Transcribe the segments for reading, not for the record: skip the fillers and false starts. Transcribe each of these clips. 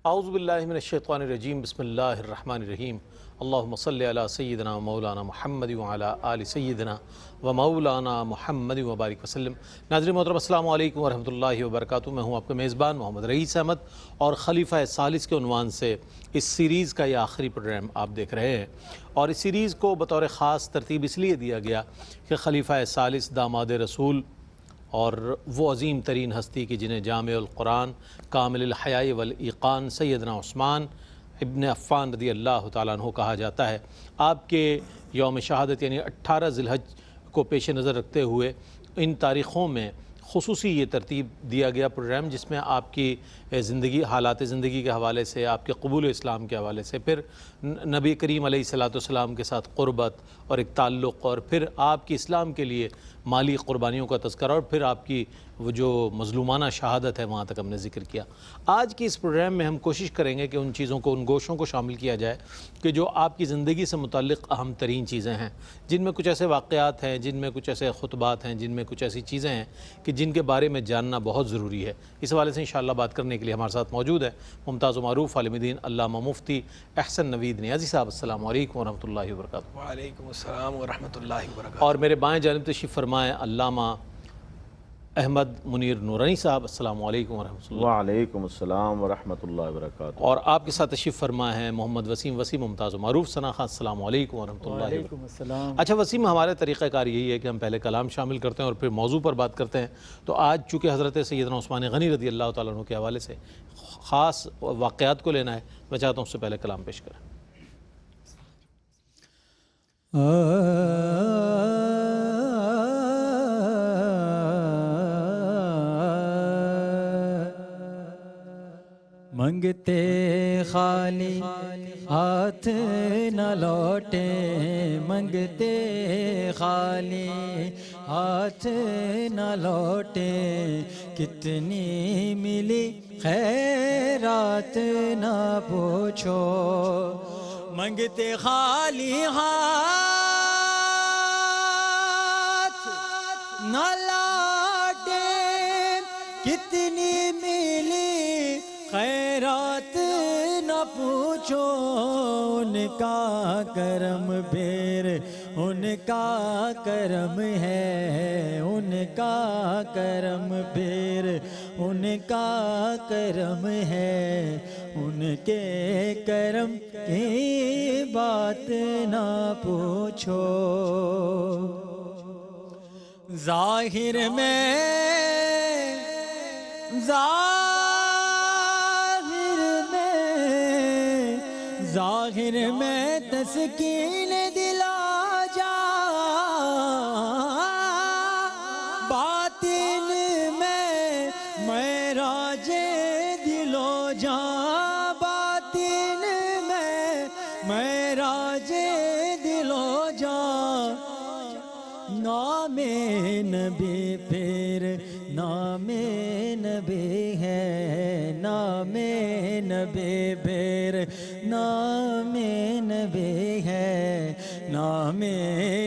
اعوذ باللہ من الشیطان الرجیم بسم اللہ الرحمن الرحیم اللہم صلی علی سیدنا مولانا محمد وعلی آل سیدنا و مولانا محمد وبارک وسلم۔ ناظرین محترم السلام علیکم ورحمۃ اللہ وبرکاتہ۔ میں ہوں آپ کا میزبان محمد رئیس احمد اور خلیفہ ثالث کے عنوان سے اس سیریز کا یہ آخری پروگرام آپ دیکھ رہے ہیں، اور اس سیریز کو بطور خاص ترتیب اس لیے دیا گیا کہ خلیفہ ثالث داماد رسول اور وہ عظیم ترین ہستی کی جنہیں جامع القرآن کامل الحیاء والایقان سیدنا عثمان ابن عفان رضی اللہ تعالیٰ عنہ کہا جاتا ہے، آپ کے یوم شہادت یعنی 18 ذی الحج کو پیش نظر رکھتے ہوئے ان تاریخوں میں خصوصی یہ ترتیب دیا گیا پروگرام، جس میں آپ کی زندگی، حالات زندگی کے حوالے سے، آپ کے قبول اسلام کے حوالے سے، پھر نبی کریم علیہ السلام کے ساتھ قربت اور ایک تعلق، اور پھر آپ کی اسلام کے لیے مالی قربانیوں کا تذکرہ، اور پھر آپ کی وہ جو مظلومانہ شہادت ہے وہاں تک ہم نے ذکر کیا۔ آج کی اس پروگرام میں ہم کوشش کریں گے کہ ان چیزوں کو، ان گوشوں کو شامل کیا جائے کہ جو آپ کی زندگی سے متعلق اہم ترین چیزیں ہیں، جن میں کچھ ایسے واقعات ہیں، جن میں کچھ ایسے خطبات ہیں، جن میں کچھ ایسی چیزیں ہیں کہ جن کے بارے میں جاننا بہت ضروری ہے۔ اس حوالے سے انشاءاللہ بات کرنے کے لیے ہمارے ساتھ موجود ہے ممتاز و معروف عالم دین علامہ مفتی احسن نوید نیازی صاحب۔ السلام علیکم ورحمۃ اللہ وبرکاتہ۔ وعلیکم السلام ورحمۃ اللہ وبرکاتہ۔ اور میرے بائیں جانب تشریف فرمائے علامہ احمد منیر نورانی صاحب۔ السلام علیکم ورحمۃ اللہ۔ وعلیکم السلام ورحمۃ اللہ وبرکاتہ۔ اور آپ کے ساتھ تشریف فرما ہے محمد وسیم ممتاز و معروف ثنا خان۔ السلام علیکم ورحمۃ اللہ وبرکاتہ۔ وعلیکم السلام۔ اچھا وسیم، ہمارے طریقہ کار یہی ہے کہ ہم پہلے کلام شامل کرتے ہیں اور پھر موضوع پر بات کرتے ہیں، تو آج چونکہ حضرت سیدنا عثمان غنی رضی اللہ تعالیٰ عنہ کے حوالے سے خاص واقعات کو لینا ہے، میں چاہتا ہوں اس سے پہلے کلام پیش کریں۔ منگتے خالی ہاتھ نہ لوٹے، منگتے خالی ہاتھ نہ لوٹے، کتنی ملی خیرات نہ پوچھو، منگتے خالی ہاتھ نہ لوٹے، کتنی ملی خیرات نہ پوچھو، ان کا کرم پھر ان کا کرم ہے، ان کا کرم پھر ان کا کرم ہے، ان کے کرم کی بات نہ پوچھو، ظاہر میں ظاہر میں تسکین دلا جا، باطن میں معراج دل و جاں، باطن میں معراج دل و جاں، نام نبی پھر نام نبی ہے، نام نبی پھر نام نبی ہے، نام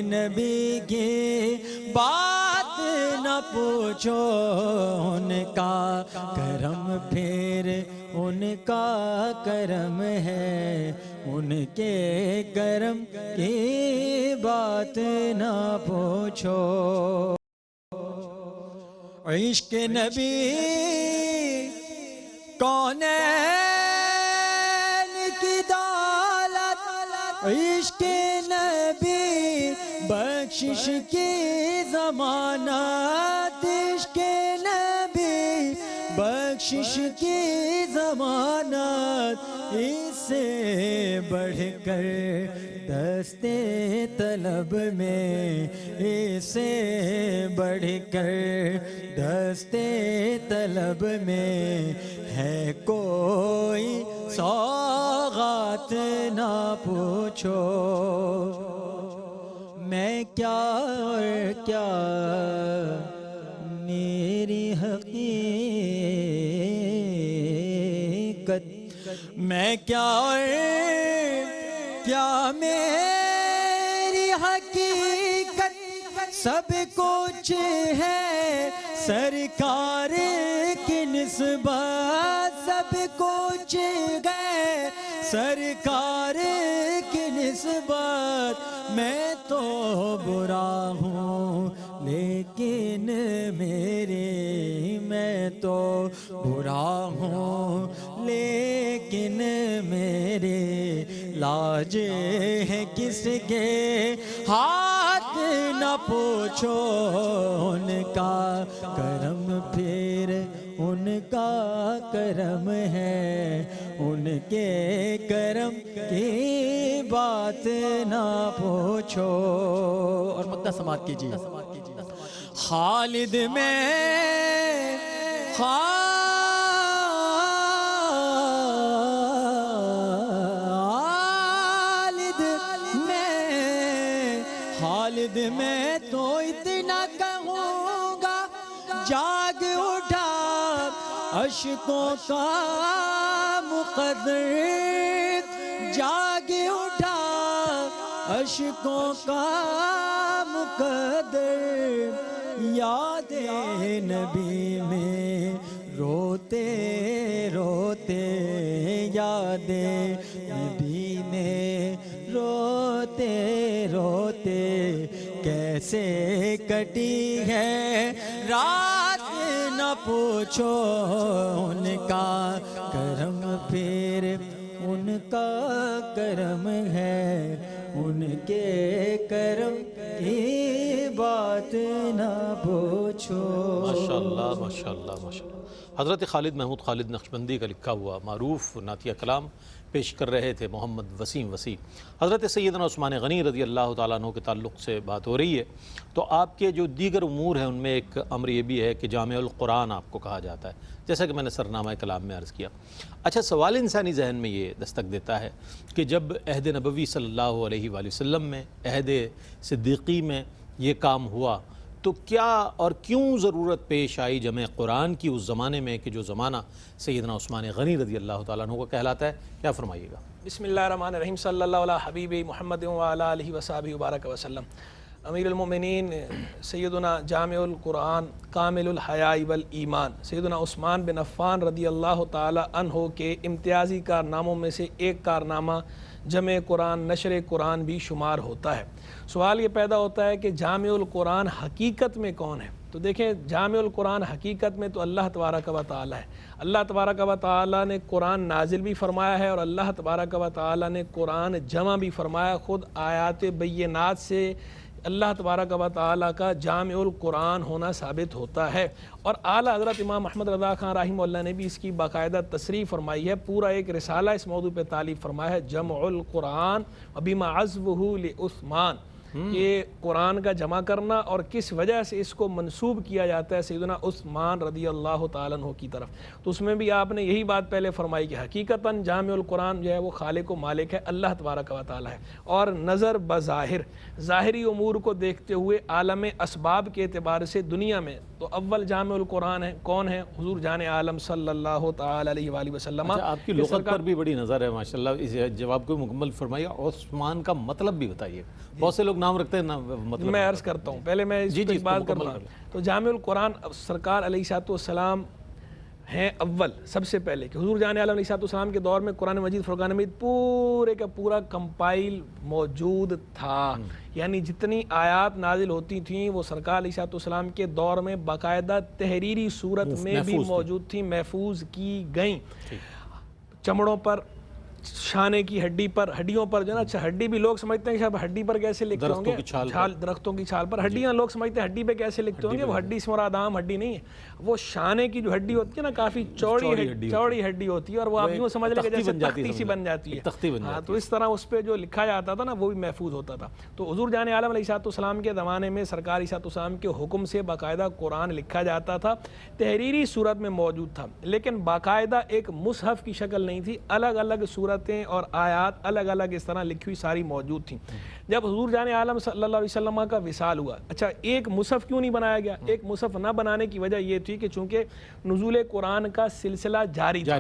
نبی کی بات نہ پوچھو، ان کا کرم پھر ان کا کرم ہے، ان کے کرم کی بات نہ پوچھو، عشق نبی کونین کی دولت، عشق نبی بخشش کی ضمانت، عشق نبی بخشش کی ضمانت، اس سے بڑھ کر دستے طلب میں، اس سے بڑھ کر دستے طلب میں ہے کوئی سوغات نہ پوچھو، میں کیا اور کیا میری حقیقت، میں کیا اور کیا میری حقیقت، سب کچھ ہے سرکار کی نسبت، سب سب کچھ گئے سرکار کی نسبت، میں تو برا ہوں لیکن میں تو برا ہوں لیکن میرے لاج ہے کس کے ہاتھ نہ پوچھو، ان کا کرم پھر ان کا کرم ہے، ان کے کرم کی بات نہ پوچھو۔ اور مقطع سماعت کیجیے۔ خالد میں خالد میں تو اتنا کہوں گا، جاگ اٹھا اشکوں کا مقدر، جاگ اٹھا اشکوں کا مقدر، یاد نبی میں روتے روتے، یاد نبی میں روتے روتے کیسے کٹی ہے رات نہ پوچھو، ان کا کرم پھر ان کا کرم ہے، ان کے کرم کی بات نہ پوچھو۔ ماشاءاللہ ماشاءاللہ ماشاءاللہ۔ حضرت خالد محمود خالد نقشبندی کا لکھا ہوا معروف نعتیہ کلام پیش کر رہے تھے محمد وسیم وسیع۔ حضرت سیدنا عثمان غنی رضی اللہ تعالیٰ عنہ کے تعلق سے بات ہو رہی ہے، تو آپ کے جو دیگر امور ہیں ان میں ایک امر یہ بھی ہے کہ جامع القرآن آپ کو کہا جاتا ہے، جیسا کہ میں نے سرنامہ کلام میں عرض کیا۔ اچھا، سوال انسانی ذہن میں یہ دستک دیتا ہے کہ جب عہد نبوی صلی اللہ علیہ وآلہ وسلم میں، عہد صدیقی میں یہ کام ہوا، تو کیا اور کیوں ضرورت پیش آئی جمع قرآن کی اس زمانے میں کہ جو زمانہ سیدنا عثمان غنی رضی اللہ تعالیٰ عنہ کو کہلاتا ہے؟ کیا فرمائیے گا؟ بسم اللہ الرحمن الرحیم، صلی اللہ علیہ حبیب محمد وعلی آلہ وصحبہ وبارک وسلم۔ امیر المؤمنین سیدنا جامع القرآن کامل الحیاء والایمان سیدنا عثمان بن عفان رضی اللہ تعالی عنہ کے امتیازی کارناموں میں سے ایک کارنامہ جمع قرآن، نشر قرآن بھی شمار ہوتا ہے۔ سوال یہ پیدا ہوتا ہے کہ جامع القرآن حقیقت میں کون ہے؟ تو دیکھیں، جامع القرآن حقیقت میں تو اللہ تبارک و تعالی ہے۔ اللہ تبارک و تعالی نے قرآن نازل بھی فرمایا ہے، اور اللہ تبارک و تعالی نے قرآن جمع بھی فرمایا۔ خود آیات بینات سے اللہ تبارک و تعالی کا جامع القرآن ہونا ثابت ہوتا ہے، اور اعلیٰ حضرت امام احمد رضا خان رحمہ اللہ نے بھی اس کی باقاعدہ تصریح فرمائی ہے، پورا ایک رسالہ اس موضوع پہ تالیف فرمایا ہے، جمع القرآن وبما عزوہ لعثمان، یہ قرآن کا جمع کرنا اور کس وجہ سے اس کو منسوب کیا جاتا ہے سیدنا عثمان رضی اللہ تعالیٰ عنہ کی طرف۔ تو اس میں بھی آپ نے یہی بات پہلے فرمائی کہ حقیقتاً جامع القرآن جو ہے وہ خالق و مالک ہے، اللہ تبارک و تعالیٰ ہے، اور نظر بظاہر ظاہری امور کو دیکھتے ہوئے عالم اسباب کے اعتبار سے دنیا میں تو اول جامع القرآن ہے کون ہے؟ حضور جان عالم صلی اللہ تعالی علیہ وآلہ وسلم۔ آپ کی لغت پر بھی بڑی نظر ہے ماشاءاللہ، اس جواب کو مکمل فرمائیے۔ عثمان کا مطلب بھی بتائیے، بہت سے لوگ نام رکھتے ہیں نا مطلب۔ میں عرض کرتا ہوں، پہلے میں اس پہ بات کرتا ہوں۔ تو جامع القرآن سرکار علیہ السلام ہیں اول، سب سے پہلے کہ حضور جان عالم علیہ السلام کے دور میں قرآن مجید، فرقان حمید پورے کا پورا کمپائل موجود تھا، یعنی جتنی آیات نازل ہوتی تھیں وہ سرکار علیہ السلام کے دور میں باقاعدہ تحریری صورت میں بھی موجود تھیں، محفوظ کی گئیں، چمڑوں پر، شانے کی ہڈی پر، ہڈیوں پر جو ہے نا، اچھا ہڈی بھی لوگ سمجھتے ہیں کہ صاحب ہڈی پر کیسے لکھتے ہوں گے، درختوں کی چھال پر، ہڈیاں لوگ سمجھتے ہیں ہڈی پہ کیسے لکھتے ہوں گے، وہ ہڈی سے مراد عام ہڈی نہیں ہے، وہ شانے کی جو ہڈی ہوتی ہے نا، کافی چوڑی ہڈی ہوتی ہے، اور وہ آپ یوں سمجھ لیں کہ جیسے تختی سی بن جاتی ہے، ہاں، تو اس طرح اس پہ جو لکھا جاتا تھا نا وہ بھی محفوظ ہوتا تھا۔ تو حضور جان عالم علیہ السلام کے زمانے میں سرکار علیہ السلام کے حکم سے باقاعدہ قرآن لکھا جاتا تھا، تحریری صورت میں موجود تھا، لیکن باقاعدہ ایک مصحف کی شکل نہیں تھی، الگ الگ صورتیں اور آیات الگ الگ اس طرح لکھی ہوئی ساری موجود تھیں۔ جب حضور جان عالم صلی اللہ علیہ وسلم کا وصال ہوا، اچھا ایک مصحف کیوں نہیں بنایا گیا؟ ایک مصحف نہ بنانے کی وجہ یہ تھی کہ چونکہ نزول قرآن کا سلسلہ جاری تھا،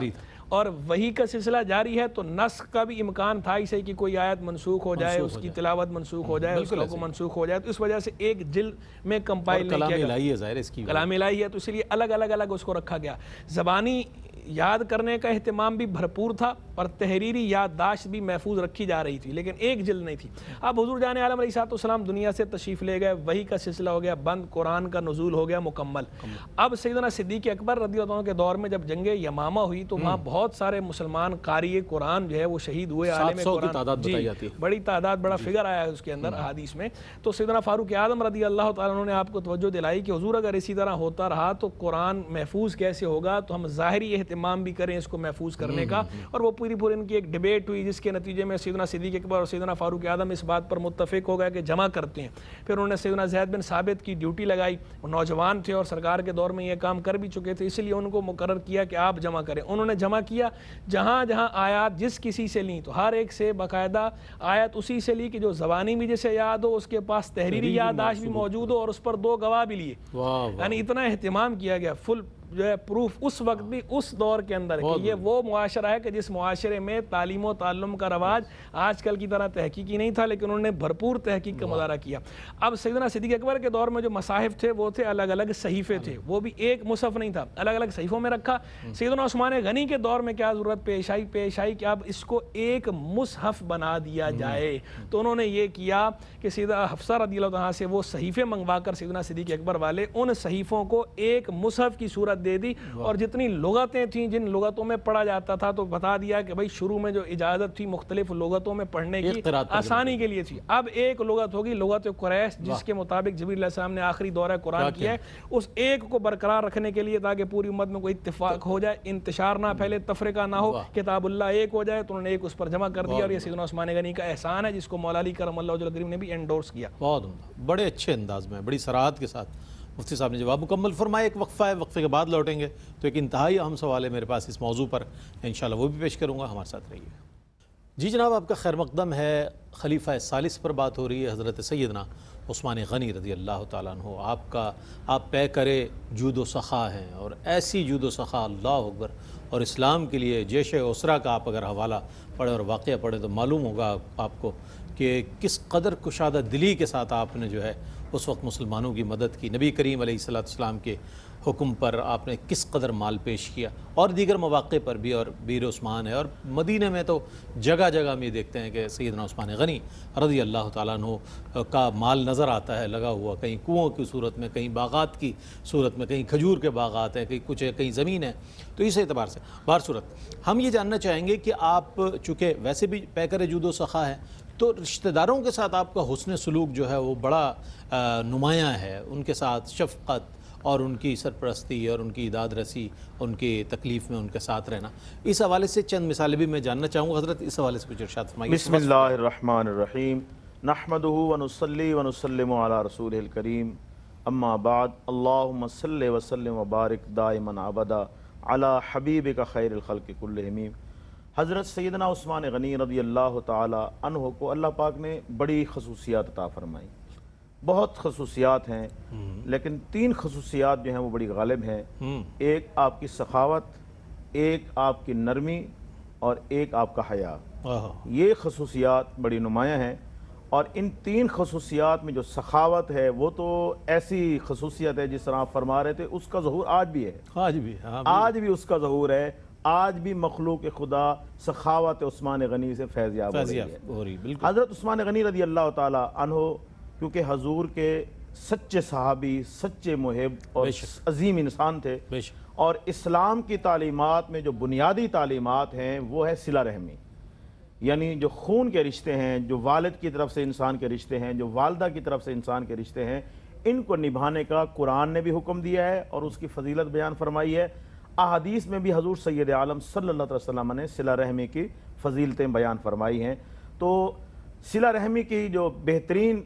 اور وحی کا سلسلہ جاری ہے تو نسخ کا بھی امکان تھا، اسے کہ کوئی آیت منسوخ ہو جائے، اس کی تلاوت منسوخ ہو جائے، اس کا حکم منسوخ ہو جائے، تو اس وجہ سے ایک جلد میں کمپائل نہیں کیا گیا، کلام الہی ہے ظاہر اس کی، کلام الہی ہے، تو اس لیے الگ الگ اس کو رکھا گیا۔ زبانی یاد کرنے کا اہتمام بھی بھرپور تھا اور تحریری یادداشت بھی محفوظ رکھی جا رہی تھی، لیکن ایک جلد نہیں تھی۔ اب حضور جان عالم علیہ السلام دنیا سے تشریف لے گئے، وحی کا سلسلہ ہو گیا بند، قرآن کا نزول ہو گیا مکمل۔ اب سیدنا صدیق اکبر رضی اللہ عنہ کے دور میں جب جنگ یمامہ ہوئی تو وہاں بہت سارے مسلمان قاری قرآن جو ہے وہ شہید ہوئے، عالم 700 کی قرآن، تعداد بتائی جاتی ہے، بڑی تعداد، بڑا فگر آیا ہے اس کے اندر احادیث میں۔ تو سیدنا فاروق اعظم رضی اللہ تعالیٰ عنہ نے آپ کو توجہ دلائی کہ حضور اگر اسی طرح ہوتا رہا تو قرآن محفوظ کیسے ہوگا، تو ہم ظاہری اہتمام بھی کریں اس کو محفوظ کرنے کا۔ اور وہ پوری ان کی ایک ڈیبیٹ ہوئی جس کے نتیجے میں سیدنا صدیق اکبر اور سیدنا فاروق اعظم اس بات پر متفق ہو گئے کہ جمع کرتے ہیں۔ پھر انہوں نے سیدنا زید بن ثابت کی ڈیوٹی لگائی، وہ نوجوان تھے اور سرکار کے دور میں یہ کام کر بھی چکے تھے، اس لیے ان کو مقرر کیا کہ آپ جمع کریں۔ انہوں نے جمع کیا، جہاں جہاں آیات جس کسی سے لیں تو ہر ایک سے باقاعدہ آیت اسی سے لی کہ جو زبانی بھی جسے یاد ہو، اس کے پاس تحریری یادداشت بھی موجود ہو اور اس پر 2 گواہ بھی لیے۔ یعنی اتنا اہتمام کیا گیا، فل جو ہے پروف اس وقت بھی اس دور کے اندر کہ یہ وہ معاشرہ ہے کہ جس معاشرے میں تعلیم و تعلم کا رواج آج کل کی طرح تحقیقی نہیں تھا، لیکن انہوں نے بھرپور تحقیق کا مظاہرہ کیا۔ اب سیدنا صدیق اکبر کے دور میں جو مصاحف تھے وہ تھے الگ الگ صحیفے تھے، وہ بھی ایک مصحف نہیں تھا، الگ الگ صحیفوں میں رکھا۔ سیدنا عثمان غنی کے دور میں کیا ضرورت پیش آئی کہ اب اس کو ایک مصحف بنا دیا جائے، تو انہوں نے یہ کیا کہ سیدہ حفصہ رضی اللہ عنہا سے وہ صحیفے منگوا کر سیدنا صدیق اکبر والے ان صحیفوں کو ایک مصحف کی صورت دے دی، اور جتنی لغتیں تھیں جن لغتوں میں پڑھا جاتا تھا تو بتا دیا کہ بھائی شروع میں جو اجازت تھی مختلف لغتوں میں پڑھنے کی آسانی کے لیے تھی، اب ایک لغت ہوگی لغت قریش جس کے مطابق جبریل علیہ السلام نے آخری دورہ قرآن کیا ہے، اس ایک کو برقرار رکھنے کے لیے تاکہ پوری امت میں کوئی اتفاق ہو جائے، انتشار نہ پھیلے، تفرقہ نہ ہو، کتاب اللہ ایک ہو جائے، تو انہوں نے ایک اس پر جمع کر دیا، اور یہ سیدنا عثمان غنی کا احسان ہے جس کو مولا علی کرم اللہ وجہہ الکریم نے بھی انڈورس کیا۔ بہت عمدہ، بڑے اچھے انداز میں، بڑی صراحت کے ساتھ مفتی صاحب نے جواب مکمل فرمایا۔ ایک وقفہ ہے، وقفے کے بعد لوٹیں گے تو ایک انتہائی اہم سوال ہے میرے پاس اس موضوع پر، انشاءاللہ وہ بھی پیش کروں گا، ہمارے ساتھ رہیے۔ جی جناب، آپ کا خیر مقدم ہے۔ خلیفہ ثالث پر بات ہو رہی ہے، حضرت سیدنا عثمان غنی رضی اللہ تعالیٰ عنہ۔ آپ پے کرے جود و سخا ہیں، اور ایسی جود و سخا، اللہ اکبر، اور اسلام کے لیے جیش اسرا کا آپ اگر حوالہ پڑھیں اور واقعہ پڑھیں تو معلوم ہوگا آپ کو کہ کس قدر کشادہ دلی کے ساتھ آپ نے جو ہے اس وقت مسلمانوں کی مدد کی، نبی کریم علیہ السلام کے حکم پر آپ نے کس قدر مال پیش کیا، اور دیگر مواقع پر بھی، اور بیر عثمان ہے، اور مدینہ میں تو جگہ جگہ میں دیکھتے ہیں کہ سیدنا عثمان غنی رضی اللہ تعالیٰ عنہ کا مال نظر آتا ہے لگا ہوا، کہیں کنووں کی صورت میں، کہیں باغات کی صورت میں، کہیں کھجور کے باغات ہیں، کہیں کچھ ہے، کہیں زمین ہے۔ تو اس اعتبار سے بہر صورت ہم یہ جاننا چاہیں گے کہ آپ چونکہ ویسے بھی پیکر جود و سخا ہے، تو رشتہ داروں کے ساتھ آپ کا حسن سلوک جو ہے وہ بڑا نمایاں ہے، ان کے ساتھ شفقت اور ان کی سرپرستی اور ان کی داد رسی، ان کی تکلیف میں ان کے ساتھ رہنا، اس حوالے سے چند مثالیں بھی میں جاننا چاہوں گا۔ حضرت اس حوالے سے کچھ ارشاد فرمائیے۔ بسم اللہ الرحمن الرحیم، نحمدہ ونصلی ونسلم علی رسولہ الکریم، اما بعد، اللہم صلی وسلم وبارک دائما ابدا علی حبیبک خیر الخلق کلہم۔ حضرت سیدنا عثمان غنی رضی اللہ تعالی عنہ کو اللہ پاک نے بڑی خصوصیات عطا فرمائی، بہت خصوصیات ہیں، لیکن 3 خصوصیات جو ہیں وہ بڑی غالب ہیں۔ ایک آپ کی سخاوت، ایک آپ کی نرمی، اور ایک آپ کا حیا۔ یہ خصوصیات بڑی نمایاں ہیں، اور ان 3 خصوصیات میں جو سخاوت ہے وہ تو ایسی خصوصیت ہے جس طرح آپ فرما رہے تھے، اس کا ظہور آج بھی ہے، آج بھی اس کا ظہور ہے، آج بھی مخلوق خدا سخاوت عثمان غنی سے فیض یاب ہو رہی ہے۔ حضرت عثمان غنی رضی اللہ تعالی عنہ کیونکہ حضور کے سچے صحابی، سچے محب اور عظیم انسان تھے، اور اسلام کی تعلیمات میں جو بنیادی تعلیمات ہیں وہ ہے صلہ رحمی، یعنی جو خون کے رشتے ہیں، جو والد کی طرف سے انسان کے رشتے ہیں، جو والدہ کی طرف سے انسان کے رشتے ہیں، ان کو نبھانے کا قرآن نے بھی حکم دیا ہے اور اس کی فضیلت بیان فرمائی ہے۔ احادیث میں بھی حضور سید عالم صلی اللہ علیہ وسلم نے صلہ رحمی کی فضیلتیں بیان فرمائی ہیں۔ تو صلہ رحمی کی جو بہترین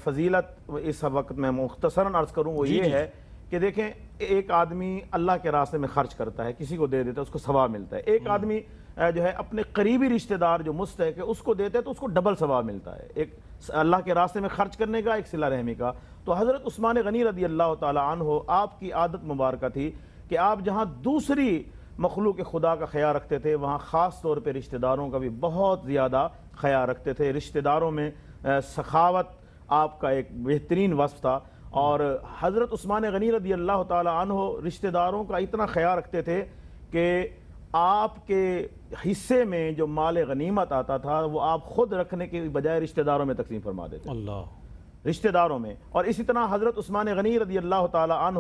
فضیلت اس وقت میں مختصراً عرض کروں وہ یہ ہے کہ دیکھیں، ایک آدمی اللہ کے راستے میں خرچ کرتا ہے، کسی کو دے دیتا ہے، اس کو ثواب ملتا ہے۔ ایک آدمی جو ہے اپنے قریبی رشتہ دار جو مستحق ہے اس کو دیتا ہے تو اس کو ڈبل ثواب ملتا ہے، ایک اللہ کے راستے میں خرچ کرنے کا، ایک صلہ رحمی کا۔ تو حضرت عثمان غنی رضی اللہ تعالی عنہ، آپ کی عادت مبارکہ تھی کہ آپ جہاں دوسری مخلوق خدا کا خیال رکھتے تھے وہاں خاص طور پہ رشتہ داروں کا بھی بہت زیادہ خیال رکھتے تھے۔ رشتہ داروں میں سخاوت آپ کا ایک بہترین وصف تھا، اور حضرت عثمان غنی رضی اللہ تعالی عنہ رشتہ داروں کا اتنا خیال رکھتے تھے کہ آپ کے حصے میں جو مال غنیمت آتا تھا وہ آپ خود رکھنے کے بجائے رشتہ داروں میں تقسیم فرما دیتے، اللہ، رشتہ داروں میں۔ اور اسی طرح حضرت عثمان غنی رضی اللہ تعالی عنہ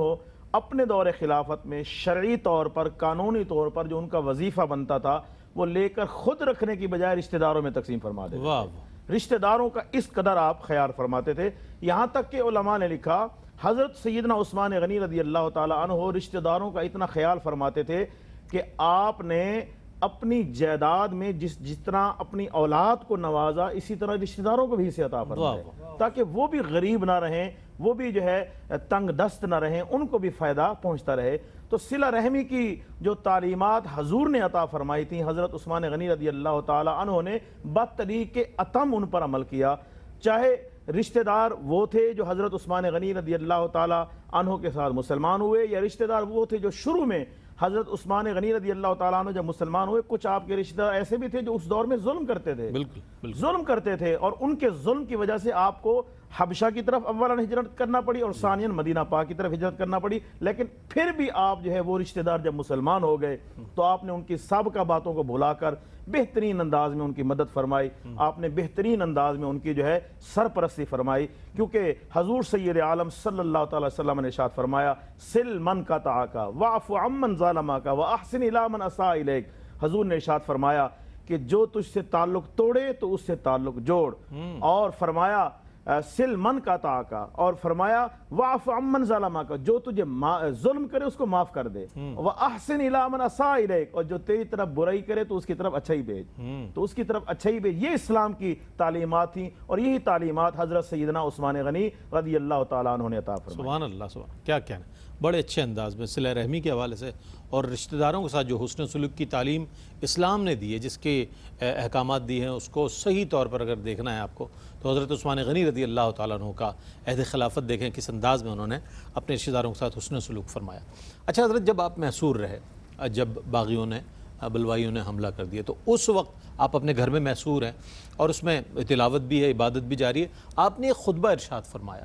اپنے دور خلافت میں شرعی طور پر، قانونی طور پر جو ان کا وظیفہ بنتا تھا وہ لے کر خود رکھنے کی بجائے رشتہ داروں میں تقسیم فرما دیتے واہ، تھے۔ رشتہ داروں کا اس قدر آپ خیال فرماتے تھے، یہاں تک کہ علماء نے لکھا حضرت سیدنا عثمان غنی رضی اللہ تعالی عنہ رشتہ داروں کا اتنا خیال فرماتے تھے کہ آپ نے اپنی جائیداد میں جس طرح اپنی اولاد کو نوازا، اسی طرح رشتہ داروں کو بھی حصہ عطا فرمائے تاکہ وہ بھی غریب نہ رہیں، وہ بھی جو ہے تنگ دست نہ رہیں، ان کو بھی فائدہ پہنچتا رہے۔ تو صلہ رحمی کی جو تعلیمات حضور نے عطا فرمائی تھیں، حضرت عثمان غنی رضی اللہ تعالی عنہ نے بطریق اتم ان پر عمل کیا۔ چاہے رشتہ دار وہ تھے جو حضرت عثمان غنی رضی اللہ تعالی عنہ کے ساتھ مسلمان ہوئے، یا رشتہ دار وہ تھے جو شروع میں حضرت عثمان غنی رضی اللہ تعالیٰ عنہ جب مسلمان ہوئے، کچھ آپ کے رشتہ دار ایسے بھی تھے جو اس دور میں ظلم کرتے تھے، بالکل ظلم کرتے تھے، اور ان کے ظلم کی وجہ سے آپ کو حبشہ کی طرف اولاً ہجرت کرنا پڑی اور ثانیاً مدینہ پاک کی طرف ہجرت کرنا پڑی۔ لیکن پھر بھی آپ جو ہے وہ رشتہ دار جب مسلمان ہو گئے تو آپ نے ان کی سابقہ باتوں کو بھلا کر بہترین انداز میں ان کی مدد فرمائی، آپ نے بہترین انداز میں ان کی جو ہے سرپرستی فرمائی، کیونکہ حضور سید عالم صلی اللہ تعالی وسلم نے ارشاد فرمایا سل من قطعک واعف عمن ظلمک واحسن الی من اساء الیک۔ حضور نے ارشاد فرمایا کہ جو تجھ سے تعلق توڑے تو اس سے تعلق جوڑ، اور فرمایا سل من قطعک، اور فرمایا واعف عمن ظلمک، جو تجھے ظلم کرے اس کو معاف کر دے، واحسن الی من اساء الیک، اور جو تیری طرف برائی کرے تو اس کی طرف اچھائی بھیج، تو اس کی طرف اچھائی بھیج۔ یہ اسلام کی تعلیمات تھیں، اور یہی تعلیمات حضرت سیدنا عثمان غنی رضی اللہ تعالیٰ عنہ نے عطا فرمائی۔ سبحان اللہ، سبحان، کیا کہنا، بڑے اچھے انداز میں صلہ رحمی کے حوالے سے اور رشتہ داروں کے ساتھ جو حسن سلوک کی تعلیم اسلام نے دی ہے، جس کے احکامات دی ہیں، اس کو صحیح طور پر اگر دیکھنا ہے آپ کو تو حضرت عثمان غنی رضی اللہ تعالیٰ عنہ کا عہد خلافت دیکھیں کس انداز میں انہوں نے اپنے رشتہ داروں کے ساتھ حسن سلوک فرمایا۔ اچھا حضرت، جب آپ محصور رہے، جب باغیوں نے، بلوائیوں نے حملہ کر دیا، تو اس وقت آپ اپنے گھر میں محصور ہیں اور اس میں تلاوت بھی ہے، عبادت بھی جاری ہے، آپ نے ایک خطبہ ارشاد فرمایا۔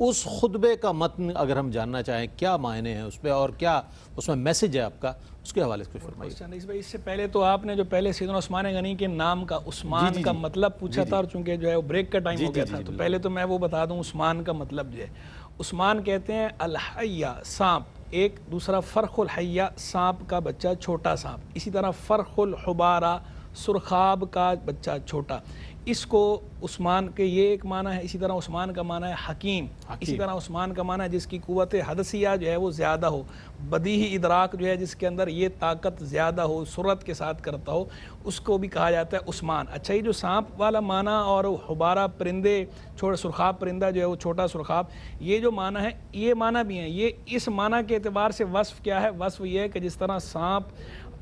اس خطبے کا متن اگر ہم جاننا چاہیں کیا معنی ہیں اس پہ اور کیا اس میں میسج ہے آپ کا، اس کے حوالے سے کچھ فرمائیے۔ اس سے پہلے تو آپ نے جو پہلے سیدنا عثمان غنی کے نام کا عثمان کا مطلب پوچھا تھا، اور چونکہ جو ہے وہ بریک کا ٹائم ہو گیا تھا تو پہلے تو میں وہ بتا دوں عثمان کا مطلب جو ہے، عثمان کہتے ہیں الحیہ، سانپ ایک، دوسرا فرخ الحیہ، سانپ کا بچہ چھوٹا سانپ، اسی طرح فرخ الحبارہ، سرخاب کا بچہ چھوٹا، اس کو عثمان کے یہ ایک معنی ہے۔ اسی طرح عثمان کا معنی ہے حکیم، اسی طرح عثمان کا معنی ہے جس کی قوت حدثیہ جو ہے وہ زیادہ ہو، بدیہی ادراک جو ہے جس کے اندر یہ طاقت زیادہ ہو، سرعت کے ساتھ کرتا ہو، اس کو بھی کہا جاتا ہے عثمان۔ اچھا، یہ جو سانپ والا معنی اور حبارہ پرندے، چھوٹا سرخاب پرندہ جو ہے وہ چھوٹا سرخاب، یہ جو معنی ہے یہ معنی بھی ہیں۔ یہ اس معنی کے اعتبار سے وصف کیا ہے؟ وصف یہ ہے کہ جس طرح سانپ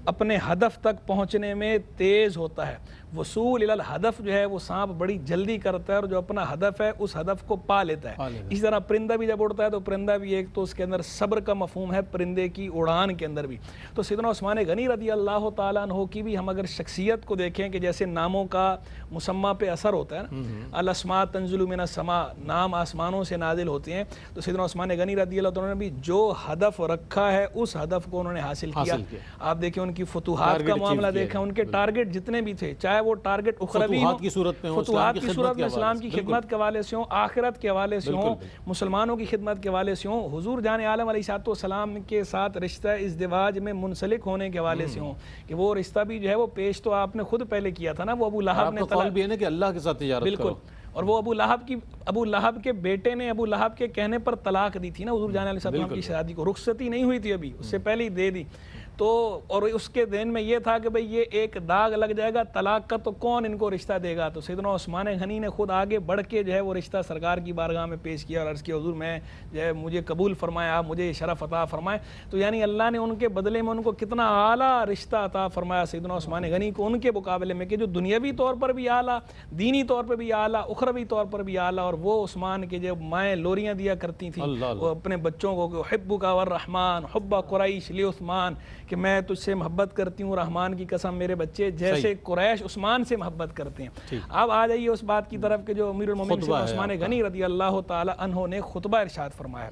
اپنے ہدف تک پہنچنے میں تیز ہوتا ہے، وصول الی الہدف جو ہے وہ سانپ بڑی جلدی کرتا ہے، اور جو اپنا ہدف ہے اس ہدف کو پا لیتا ہے۔ اسی طرح پرندہ بھی جب اڑتا ہے تو پرندہ بھی ایک تو اس کے اندر صبر کا مفہوم ہے، پرندے کی اڑان کے اندر بھی۔ تو سیدنا عثمان غنی رضی اللہ تعالیٰ عنہ کی بھی ہم اگر شخصیت کو دیکھیں کہ جیسے ناموں کا مسمہ پہ اثر ہوتا ہے نا، الاسماء تنزل من السماء، نام آسمانوں سے نازل ہوتے ہیں، تو سیدنا عثمان غنی رضی اللہ تعالیٰ نے بھی جو ہدف رکھا ہے اس ہدف کو انہوں نے حاصل کیا۔ آپ دیکھیں ان کی فتوحات کا معاملہ دیکھیں، ان کے ٹارگٹ جتنے بھی تھے، چاہے وہ ٹارگٹ اخروی ہوں، فتوحات کی صورت میں اسلام کی خدمت کے حوالے سے ہوں، آخرت کے حوالے سے ہوں، مسلمانوں کی خدمت کے حوالے سے ہوں، حضور جان عالم علیہ السلام کے ساتھ رشتہ ازدواج میں منسلک ہونے کے حوالے سے ہوں، کہ وہ رشتہ بھی جو ہے وہ پیش تو آپ نے خود پہلے کیا تھا نا، وہ ابو لہب نے طلاق بھی ہے نا کہ اللہ کے ساتھ تجارت کرو، بالکل، اور وہ ابو لہب کے بیٹے نے ابو لہب کے کہنے پر طلاق دی تھی نا حضور جان علیہ السلام کی شادی کو، رخصتی نہیں ہوئی تھی ابھی، اس سے پہلے ہی دے دی تو، اور اس کے دین میں یہ تھا کہ بھئی یہ ایک داغ لگ جائے گا طلاق کا تو کون ان کو رشتہ دے گا، تو سیدنا عثمان غنی نے خود آگے بڑھ کے جو ہے وہ رشتہ سرکار کی بارگاہ میں پیش کیا اور عرض کیا حضور میں جو ہے مجھے قبول فرمایا، آپ مجھے شرف عطا فرمائے۔ تو یعنی اللہ نے ان کے بدلے میں ان کو کتنا اعلیٰ رشتہ عطا فرمایا سیدنا عثمان غنی کو ان کے مقابلے میں، کہ جو دنیاوی طور پر بھی اعلیٰ، دینی طور پر بھی اعلیٰ، اخروی طور پر بھی اعلیٰ۔ اور وہ عثمان کے جو مائیں لوریاں دیا کرتی تھیں وہ اپنے بچوں کو کہ حبک والرحمن حب قریش لی عثمان، کہ میں تجھ سے محبت کرتی ہوں رحمان کی قسم میرے بچے، جیسے قریش عثمان سے محبت کرتے ہیں۔ اب آ جائیے اس بات کی طرف کہ جو امیر المومنین عثمان غنی رضی اللہ تعالی عنہ نے خطبہ ارشاد فرمایا،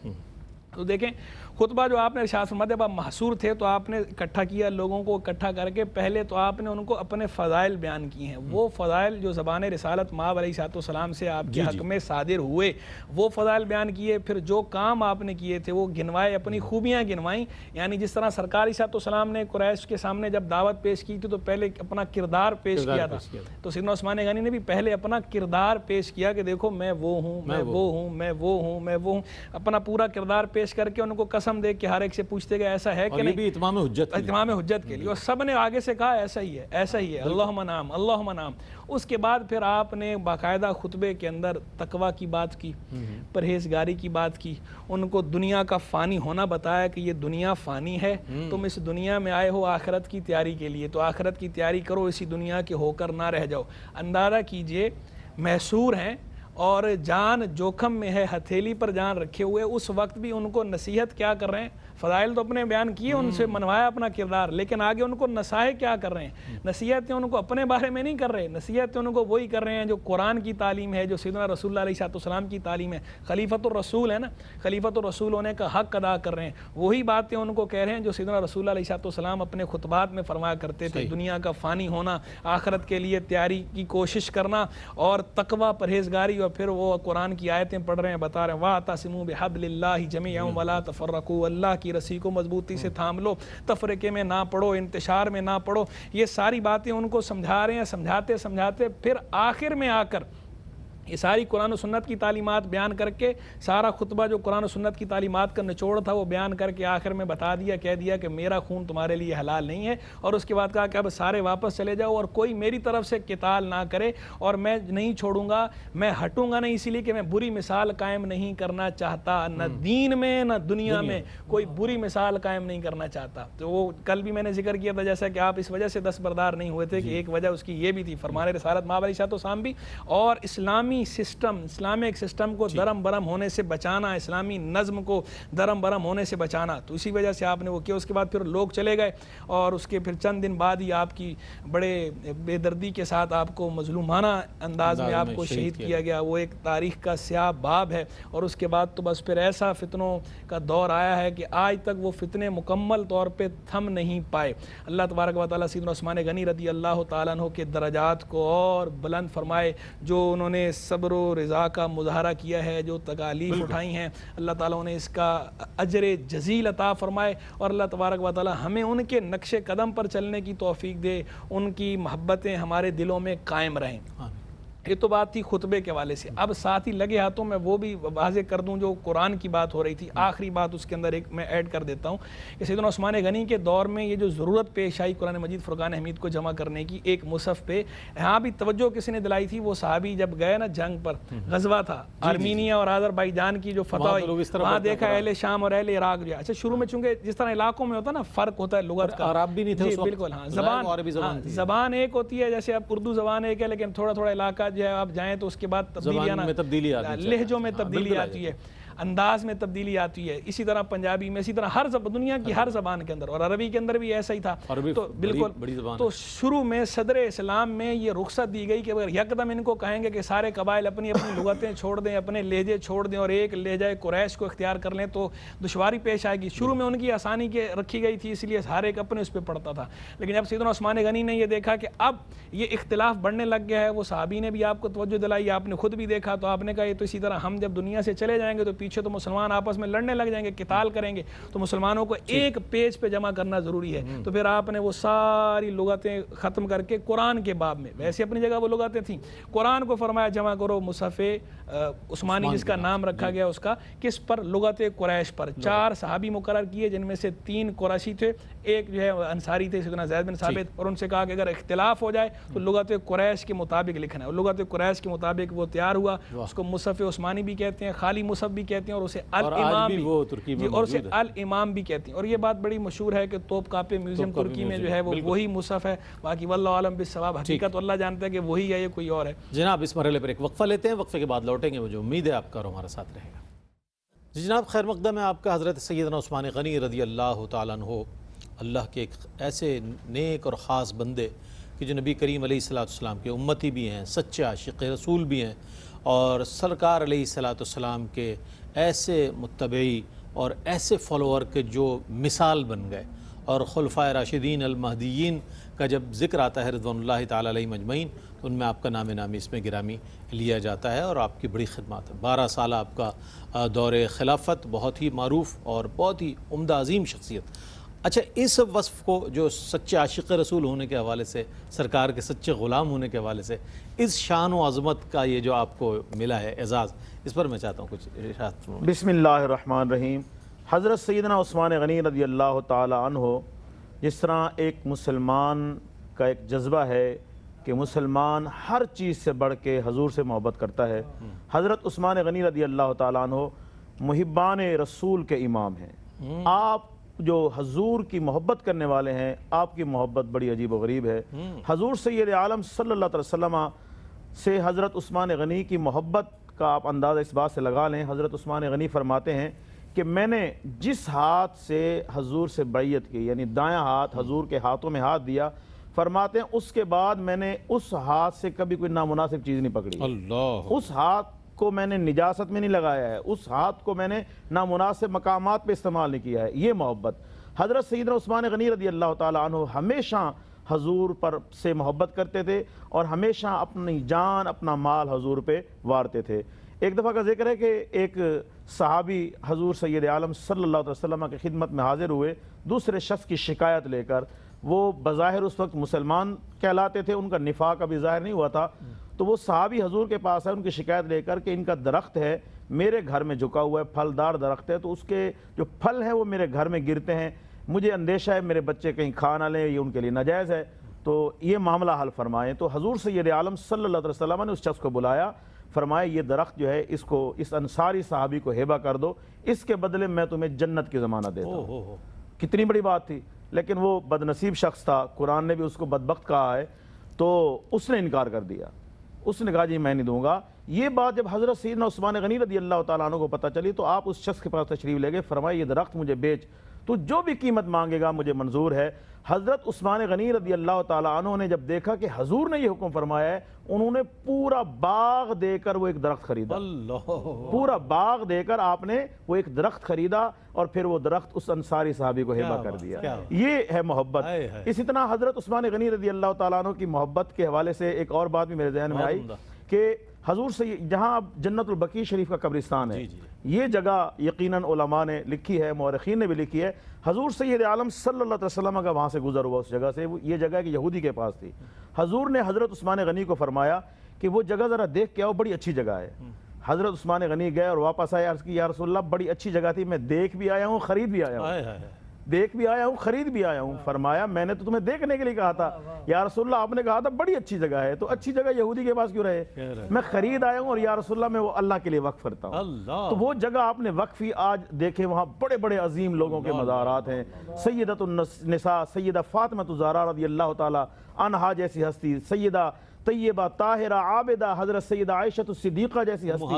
تو دیکھیں خطبہ جو آپ نے ارشاد فرمایا جب آپ محصور تھے تو آپ نے اکٹھا کیا لوگوں کو، اکٹھا کر کے پہلے تو آپ نے ان کو اپنے فضائل بیان کیے ہیں، وہ فضائل جو زبان رسالت مآب علیہ السلام سے آپ کے حق میں صادر ہوئے وہ فضائل بیان کیے، پھر جو کام آپ نے کیے تھے وہ گنوائے، اپنی خوبیاں گنوائیں، یعنی جس طرح سرکار علیہ السلام نے قریش کے سامنے جب دعوت پیش کی تھی تو پہلے اپنا کردار پیش کیا تھا، تو سیدنا عثمان غنی نے بھی پہلے اپنا کردار پیش کیا کہ دیکھو میں وہ ہوں، میں وہ ہوں، میں وہ ہوں، میں وہ ہوں، اپنا پورا کردار پیش کر کے ان کو قسم دے کے ہر ایک سے پوچھتے گئے ایسا ہے کہ نہیں، اتمام حجت کے لیے، اور سب نے آگے سے کہا ایسا ہی ہے، ایسا ہی ہے، اللہم نام، اللہم نام۔ اس کے بعد پھر آپ نے باقاعدہ خطبے کے اندر تقوی کی بات کی، پرہیزگاری کی بات کی، ان کو دنیا کا فانی ہونا بتایا کہ یہ دنیا فانی ہے، تم اس دنیا میں آئے ہو آخرت کی تیاری کے لیے، تو آخرت کی تیاری کرو، اسی دنیا کے ہو کر نہ رہ جاؤ۔ اندازہ کیجئے محصور ہیں اور جان جوکھم میں ہے، ہتھیلی پر جان رکھے ہوئے، اس وقت بھی ان کو نصیحت کیا کر رہے ہیں؟ فضائل تو اپنے بیان کیے، ان سے منوایا اپنا کردار، لیکن آگے ان کو نصائح کیا کر رہے ہیں؟ نصیحتیں ان کو اپنے بارے میں نہیں کر رہے، نصیحتیں ان کو وہی کر رہے ہیں جو قرآن کی تعلیم ہے، جو سیدنا رسول اللہ علیہ السلام کی تعلیم ہے، خلیفۃ الرسول ہے نا، خلیفۃ الرسول ہونے کا حق ادا کر رہے ہیں، وہی باتیں ان کو کہہ رہے ہیں جو سیدنا رسول اللہ علیہ السلام اپنے خطبات میں فرمایا کرتے تھے، دنیا کا فانی ہونا، آخرت کے لیے تیاری کی کوشش کرنا، اور تقوی، پرہیزگاری، اور پھر وہ قرآن کی آیتیں پڑھ رہے ہیں، بتا رہے ہیں وَاعْتَصِمُوا بِحَبْلِ اللَّهِ جَمِيعًا وَلَا تَفَرَّقُوا، اللہ کی رسی کو مضبوطی سے تھام لو، تفرقے میں نہ پڑو، انتشار میں نہ پڑو، یہ ساری باتیں ان کو سمجھا رہے ہیں، سمجھاتے سمجھاتے پھر آخر میں آ کر یہ ساری قرآن و سنت کی تعلیمات بیان کر کے، سارا خطبہ جو قرآن و سنت کی تعلیمات کا نچوڑ تھا وہ بیان کر کے آخر میں بتا دیا، کہہ دیا کہ میرا خون تمہارے لیے حلال نہیں ہے، اور اس کے بعد کہا کہ اب سارے واپس چلے جاؤ اور کوئی میری طرف سے قتال نہ کرے، اور میں نہیں چھوڑوں گا، میں ہٹوں گا نہیں، اسی لیے کہ میں بری مثال قائم نہیں کرنا چاہتا، نہ دین میں نہ دنیا میں کوئی بری مثال قائم نہیں کرنا چاہتا۔ تو وہ کل بھی میں نے ذکر کیا تھا جیسا کہ آپ اس وجہ سے دستبردار نہیں ہوئے تھے کہ ایک وجہ اس کی یہ بھی تھی، فرمان رسالت مآب علیہ السلام بھی، اور اسلامی سسٹم، اسلامک سسٹم کو درم برم ہونے سے بچانا، اسلامی نظم کو درم برم ہونے سے بچانا، تو اسی وجہ سے آپ نے وہ کیا۔ اس کے بعد پھر لوگ چلے گئے، اور اس کے پھر چند دن بعد ہی آپ کی بڑے بے دردی کے ساتھ آپ کو مظلومانہ انداز میں آپ کو شہید کیا گیا، وہ ایک تاریخ کا سیاہ باب ہے۔ اور اس کے بعد تو بس پھر ایسا فتنوں کا دور آیا ہے کہ آج تک وہ فتنے مکمل طور پہ تھم نہیں پائے۔ اللہ تبارک و تعالیٰ سیدنا عثمان غنی رضی اللہ تعالیٰ عنہ کے درجات کو اور بلند فرمائے، جو انہوں نے صبر و رضا کا مظاہرہ کیا ہے، جو تکالیف اٹھائی ہیں، اللہ تعالیٰ انہیں اس کا اجر جزیل عطا فرمائے، اور اللہ تبارک و تعالیٰ ہمیں ان کے نقش قدم پر چلنے کی توفیق دے، ان کی محبتیں ہمارے دلوں میں قائم رہیں۔ یہ تو بات تھی خطبے کے حوالے سے۔ اب ساتھ ہی لگے ہاتھوں میں وہ بھی واضح کر دوں جو قرآن کی بات ہو رہی تھی، آخری بات اس کے اندر ایک میں ایڈ کر دیتا ہوں کہ سیدنا عثمان غنی کے دور میں یہ جو ضرورت پیش آئی قرآن مجید فرقان حمید کو جمع کرنے کی ایک مصحف پہ، یہاں بھی توجہ کسی نے دلائی تھی، وہ صحابی جب گئے نا جنگ پر، غزوہ تھا آرمینیا اور آذربائیجان کی جو فتح ہوئی، وہاں دیکھا اہل شام اور اہل عراق جو ہے، اچھا شروع میں چونکہ جس طرح علاقوں میں ہوتا ہے نا فرق ہوتا ہے لغت کا، عرب بھی نہیں تھے اس وقت، بالکل ہاں، زبان ایک ہوتی ہے، جیسے اب اردو زبان ایک ہے، لیکن تھوڑا تھوڑا علاقہ جو ہے آپ جائیں تو اس کے بعد تبدیلی لہجوں میں تبدیلی آتی ہے، انداز میں تبدیلی آتی ہے، اسی طرح پنجابی میں، اسی طرح ہر دنیا کی ہر زبان کے اندر، اور عربی کے اندر بھی ایسا ہی تھا۔ تو بالکل، تو شروع میں صدر اسلام میں یہ رخصت دی گئی کہ اگر یکدم ان کو کہیں گے کہ سارے قبائل اپنی اپنی لغتیں چھوڑ دیں، اپنے لہجے چھوڑ دیں اور ایک لہجہ قریش کو اختیار کر لیں تو دشواری پیش آئے گی۔ شروع میں ان کی آسانی کے رکھی گئی تھی، اس لیے ہر ایک اپنے اس پہ پڑتا تھا، لیکن جب سیدنا عثمان غنی نے یہ دیکھا کہ اب یہ اختلاف بڑھنے لگ گیا ہے، وہ صحابی نے بھی آپ کو توجہ دلائی، آپ نے خود بھی دیکھا، تو آپ نے کہا یہ تو اسی طرح ہم جب دنیا سے چلے جائیں گے تو پیچھے تو مسلمان آپس میں لڑنے لگ جائیں گے، قتال کریں گے، تو مسلمانوں کو ایک پیج پہ جمع کرنا ضروری ہے۔ تو پھر آپ نے وہ ساری لغتیں ختم کر کے قرآن کے باب میں، ویسے اپنی جگہ وہ لغتیں تھیں، قرآن کو فرمایا جمع کرو مصحف عثمانی جس کا نام رکھا گیا، اس کا کس پر؟ لغت قریش پر۔ 4 صحابی مقرر کیے جن میں سے 3 قریشی تھے، ایک جو ہے انصاری تھے سیدنا زید بن ثابت، اور ان سے کہا کہ اگر اختلاف ہو جائے تو لغت قریش کے مطابق لکھنا ہے، اور لغت قریش کے مطابق وہ تیار ہوا، اس کو مصحف عثمانی بھی کہتے ہیں، خالی مصحف بھی کہتے ہیں، اور اسے الامام بھی، اور اسے الامام بھی کہتے ہیں، اور یہ بات بڑی مشہور ہے کہ توپ کاپے میوزیم ترکی میں جو ہے وہ وہی مصحف ہے، باقی واللہ عالم بالصواب، حقیقت اللہ جانتا ہے کہ وہی ہے، یہ کوئی اور ہے۔ جناب اس مرحلے پر ایک وقفہ لیتے ہیں، وقفے کے بعد لوٹیں گے، مجھے امید ہے آپ کا ہمارے ساتھ رہے گا۔ جی جناب، خیر مقدم ہے آپ کا حضرت سیدنا عثمان غنی رضی اللہ تعالیٰ عنہ، اللہ کے ایک ایسے نیک اور خاص بندے کہ جو نبی کریم علیہ السلام کے امتی بھی ہیں، سچے عاشق رسول بھی ہیں، اور سرکار علیہ السلام کے ایسے متبعی اور ایسے فالوور کے جو مثال بن گئے. اور خلفائے راشدین المہدیین کا جب ذکر آتا ہے رضوان اللہ تعالیٰ علیہ مجمعین تو ان میں آپ کا نام نامی اس میں گرامی لیا جاتا ہے اور آپ کی بڑی خدمات ہے. 12 سال آپ کا دور خلافت، بہت ہی معروف اور بہت ہی عمدہ عظیم شخصیت. اچھا، اس وصف کو جو سچے عاشق رسول ہونے کے حوالے سے، سرکار کے سچے غلام ہونے کے حوالے سے، اس شان و عظمت کا یہ جو آپ کو ملا ہے اعزاز، اس پر میں چاہتا ہوں کچھ ارشاد فرمائیں. بسم اللہ الرحمن الرحیم. حضرت سیدنا عثمان غنی رضی اللہ تعالی عنہ، جس طرح ایک مسلمان کا ایک جذبہ ہے کہ مسلمان ہر چیز سے بڑھ کے حضور سے محبت کرتا ہے، حضرت عثمان غنی رضی اللہ تعالی عنہ محبان رسول کے امام ہیں. آپ جو حضور کی محبت کرنے والے ہیں، آپ کی محبت بڑی عجیب و غریب ہے. حضور سید عالم صلی اللہ علیہ وسلم سے حضرت عثمان غنی کی محبت کا آپ اندازہ اس بات سے لگا لیں. حضرت عثمان غنی فرماتے ہیں کہ میں نے جس ہاتھ سے حضور سے بیعت کی، یعنی دایاں ہاتھ حضور کے ہاتھوں میں ہاتھ دیا، فرماتے ہیں اس کے بعد میں نے اس ہاتھ سے کبھی کوئی نامناسب چیز نہیں پکڑی. اللہ، اس ہاتھ کو میں نے نجاست میں نہیں لگایا ہے، اس ہاتھ کو میں نے نامناسب مقامات پہ استعمال نہیں کیا ہے. یہ محبت. حضرت سیدنا عثمان غنی رضی اللہ تعالی عنہ ہمیشہ حضور پر سے محبت کرتے تھے اور ہمیشہ اپنی جان، اپنا مال حضور پہ وارتے تھے. ایک دفعہ کا ذکر ہے کہ ایک صحابی حضور سید عالم صلی اللہ علیہ وسلم کی خدمت میں حاضر ہوئے دوسرے شخص کی شکایت لے کر. وہ بظاہر اس وقت مسلمان کہلاتے تھے، ان کا نفاق ابھی ظاہر نہیں ہوا تھا. تو وہ صحابی حضور کے پاس ہے ان کی شکایت لے کر کہ ان کا درخت ہے میرے گھر میں جھکا ہوا ہے، پھلدار درخت ہے، تو اس کے جو پھل ہیں وہ میرے گھر میں گرتے ہیں، مجھے اندیشہ ہے میرے بچے کہیں کھا نہ لیں، یہ ان کے لیے ناجائز ہے، تو یہ معاملہ حل فرمائیں. تو حضور سید عالم صلی اللہ علیہ وسلم نے اس شخص کو بلایا، فرمایا یہ درخت جو ہے اس کو اس انصاری صحابی کو ہیبہ کر دو، اس کے بدلے میں تمہیں جنت کی ضمانت دیتا ہوں. کتنی بڑی بات تھی. لیکن وہ بدنصیب شخص تھا، قرآن نے بھی اس کو بدبخت کہا ہے، تو اس نے انکار کر دیا. اس نے کہا جی میں نہیں دوں گا. یہ بات جب حضرت سیدنا عثمان غنی رضی اللہ تعالیٰ عنہ کو پتہ چلی تو آپ اس شخص کے پاس تشریف لے گئے، فرمایا یہ درخت مجھے بیچ، تو جو بھی قیمت مانگے گا مجھے منظور ہے. حضرت عثمان غنی رضی اللہ تعالیٰ عنہ نے جب دیکھا کہ حضور نے یہ حکم فرمایا ہے، انہوں نے پورا باغ دے کر وہ ایک درخت خریدا. اللہ، پورا باغ دے کر آپ نے وہ ایک درخت خریدا اور پھر وہ درخت اس انصاری صحابی کو ہیبہ کر دیا. یہ ہے محبت. اسی طرح حضرت عثمان غنی رضی اللہ تعالیٰ عنہ کی محبت کے حوالے سے ایک اور بات بھی میرے ذہن میں آئی کہ حضور سے جہاں اب جنت البقیع شریف کا قبرستان ہے، یہ جگہ یقیناً علماء نے لکھی ہے، مورخین نے بھی لکھی ہے. حضور سید عالم صلی اللہ علیہ وسلم کا وہاں سے گزر ہوا اس جگہ سے. یہ جگہ کہ یہودی کے پاس تھی. حضور نے حضرت عثمان غنی کو فرمایا کہ وہ جگہ ذرا دیکھ کے آؤ، بڑی اچھی جگہ ہے. حضرت عثمان غنی گئے اور واپس آئے، عرض کی یا رسول اللہ بڑی اچھی جگہ تھی، میں دیکھ بھی آیا ہوں، خرید بھی آیا ہوں، دیکھ بھی آیا ہوں، خرید بھی آیا ہوں. فرمایا میں نے تو تمہیں دیکھنے کے لیے کہا تھا یا رسول اللہ، آپ نے کہا تھا بڑی اچھی جگہ ہے، تو اچھی جگہ یہودی کے پاس کیوں رہے؟ میں خرید آیا ہوں اور یا رسول اللہ میں وہ اللہ کے لیے وقف کرتا ہوں. تو وہ جگہ آپ نے وقفی، آج دیکھیں وہاں بڑے بڑے عظیم لوگوں کے مزارات ہیں. سیدۃ النساء سیدہ فاطمہ الزہرا رضی اللہ تعالی عنہا جیسی ہستی، سیدہ طیبہ طاہرہ عابدہ حضرت سیدہ عائشہ الصدیقہ جیسی ہستی،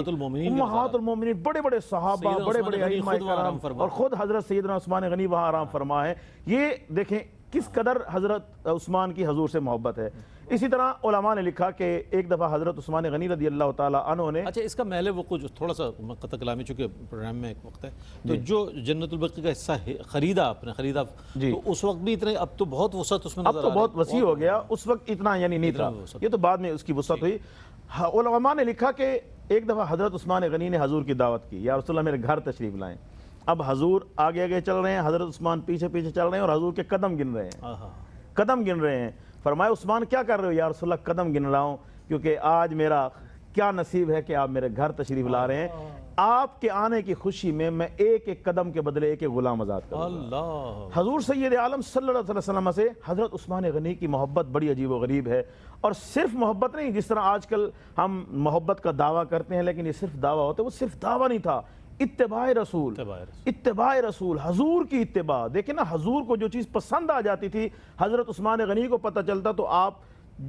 امہات المومنین، بڑے بڑے صحابہ، بڑے بڑے ائمہ کرام، اور خود حضرت سیدنا عثمان غنی وہاں آرام فرما ہے. یہ دیکھیں کس قدر حضرت عثمان کی حضور سے محبت ہے. اسی طرح علماء نے لکھا کہ ایک دفعہ حضرت عثمان غنی رضی اللہ تعالیٰ عنہ نے، اچھا اس کا محل وقوع جو تھوڑا سا قطع کلامی چونکہ پروگرام میں ایک وقت ہے، تو جو جنت البقیع کا حصہ خریدا آپ نے، خریدا تو اس وقت بھی اتنے، اب تو بہت وسعت اس میں اب تو بہت وسیع ہو گیا، اس وقت اتنا یعنی نہیں تھا، یہ تو بعد میں اس کی وسعت ہوئی. علماء نے لکھا کہ ایک دفعہ حضرت عثمان غنی نے حضور کی دعوت کی، یا رسول اللہ میرے گھر تشریف لائیں. اب حضور آگے آگے چل رہے ہیں، حضرت عثمان پیچھے پیچھے چل رہے ہیں اور حضور کے قدم گن رہے ہیں، قدم گن رہے ہیں. فرمایا عثمان کیا کر رہے ہو؟ یا رسول اللہ قدم گن رہا ہوں، کیونکہ آج میرا کیا نصیب ہے کہ آپ میرے گھر تشریف لا رہے ہیں، آپ کے آنے کی خوشی میں میں ایک ایک قدم کے بدلے ایک ایک غلام آزاد کروں گا. حضور سید عالم صلی اللہ علیہ وسلم سے حضرت عثمان غنی کی محبت بڑی عجیب و غریب ہے. اور صرف محبت نہیں، جس طرح آج کل ہم محبت کا دعویٰ کرتے ہیں، لیکن یہ صرف دعویٰ ہوتا ہے، وہ صرف دعویٰ نہیں تھا، اتباع رسول، اتباع رسول، حضور کی اتباع. دیکھیں نا، حضور کو جو چیز پسند آ جاتی تھی، حضرت عثمان غنی کو پتہ چلتا تو آپ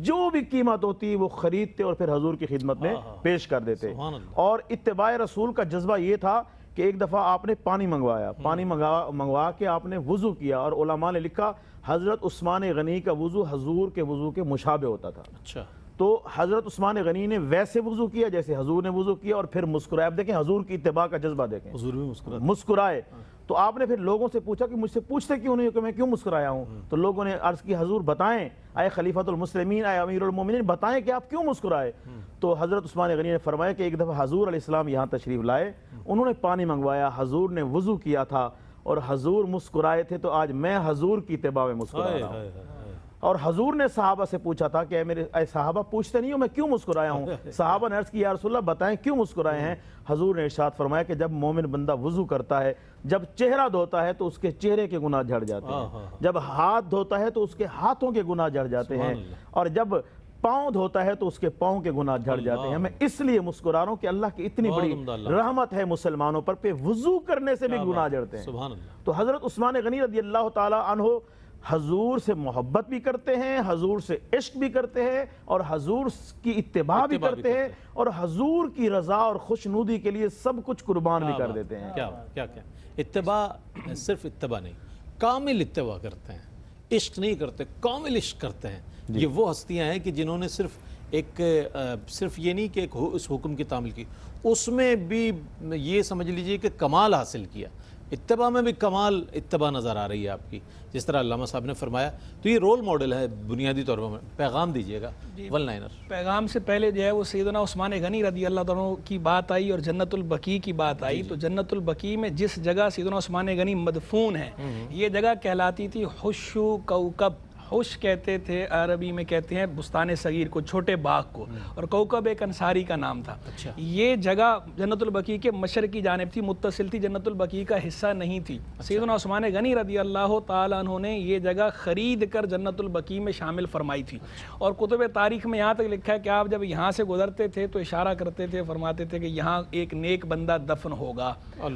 جو بھی قیمت ہوتی وہ خریدتے اور پھر حضور کی خدمت میں پیش کر دیتے. اور اتباع رسول کا جذبہ یہ تھا کہ ایک دفعہ آپ نے پانی منگوایا، پانی منگوا کے آپ نے وضو کیا، اور علماء نے لکھا حضرت عثمان غنی کا وضو حضور کے وضو کے مشابہ ہوتا تھا. تو حضرت عثمان غنی نے ویسے وضو کیا جیسے حضور نے وضو کیا اور پھر مسکرائے. اب دیکھیں حضور کی اتباع کا جذبہ دیکھیں, حضور بھی مسکرائے. تو آپ نے پھر لوگوں سے پوچھا کہ مجھ سے پوچھتے کیوں نہیں کہ میں کیوں مسکرایا ہوں؟ تو لوگوں نے عرض کی حضور بتائیں, اے خلیفۃ المسلمین, اے امیر المومنین, بتائیں کہ آپ کیوں مسکرائے. تو حضرت عثمان غنی نے فرمایا کہ ایک دفعہ حضور علیہ السلام یہاں تشریف لائے, انہوں نے پانی منگوایا, حضور نے وضو کیا تھا اور حضور مسکرائے تھے, تو آج میں حضور کی اتباع میں مسکرا رہا ہوں. اور حضور نے صحابہ سے پوچھا تھا کہ اے صحابہ پوچھتے نہیں ہو میں کیوں مسکرایا ہوں؟ صحابہ نے عرض کی یا رسول اللہ بتائیں کیوں مسکرائے ہیں؟ حضور نے ارشاد فرمایا کہ جب مومن بندہ وضو کرتا ہے, جب چہرہ دھوتا ہے تو اس کے چہرے کے گناہ جھڑ جاتے ہیں, جب ہاتھ دھوتا ہے تو اس کے ہاتھوں کے گناہ جھڑ جاتے ہیں, اور جب پاؤں دھوتا ہے تو اس کے پاؤں کے گناہ جھڑ جاتے ہیں. میں اس لیے مسکرا رہا ہوں کہ اللہ کی اتنی بڑی رحمت ہے مسلمانوں پر, پہ وضو کرنے سے بھی گناہ جھڑتے ہیں. تو حضرت عثمان غنی رضی اللہ تعالی عنہ حضور سے محبت بھی کرتے ہیں, حضور سے عشق بھی کرتے ہیں, اور حضور کی اتباع بھی کرتے ہیں, اور حضور کی رضا اور خوشنودی کے لیے سب کچھ قربان بھی کر دیتے ہیں. کیا اتباع, صرف اتباع نہیں, کامل اتباع کرتے ہیں, عشق نہیں کرتے, کامل عشق کرتے ہیں. یہ وہ ہستیاں ہیں کہ جنہوں نے صرف یہ نہیں کہ اس حکم کی تعمیل کی, اس میں بھی یہ سمجھ لیجئے کہ کمال حاصل کیا. اتباع میں بھی کمال اتباع نظر آ رہی ہے آپ کی, جس طرح علامہ صاحب نے فرمایا. تو یہ رول ماڈل ہے بنیادی طور پر. پیغام دیجئے گا ون لائنر. پیغام سے پہلے جو ہے وہ سیدنا عثمان غنی رضی اللہ عنہ کی بات آئی اور جنت البقیع کی بات آئی. تو جنت البقیع میں جس جگہ سیدنا عثمان غنی مدفون ہے, یہ جگہ کہلاتی تھی حشو کوکب. حش کہتے تھے عربی میں, کہتے ہیں بستان صغیر کو, چھوٹے باغ کو, اور کوکب ایک انصاری کا نام تھا. یہ جگہ جنت البقیع کے مشرقی جانب تھی, متصل تھی, جنت البقیع کا حصہ نہیں تھی. سیدنا عثمان غنی رضی اللہ تعالیٰ عنہ نے یہ جگہ خرید کر جنت البقیع میں شامل فرمائی تھی. اور کتب تاریخ میں یہاں تک لکھا ہے کہ آپ جب یہاں سے گزرتے تھے تو اشارہ کرتے تھے, فرماتے تھے کہ یہاں ایک نیک بندہ دفن ہوگا.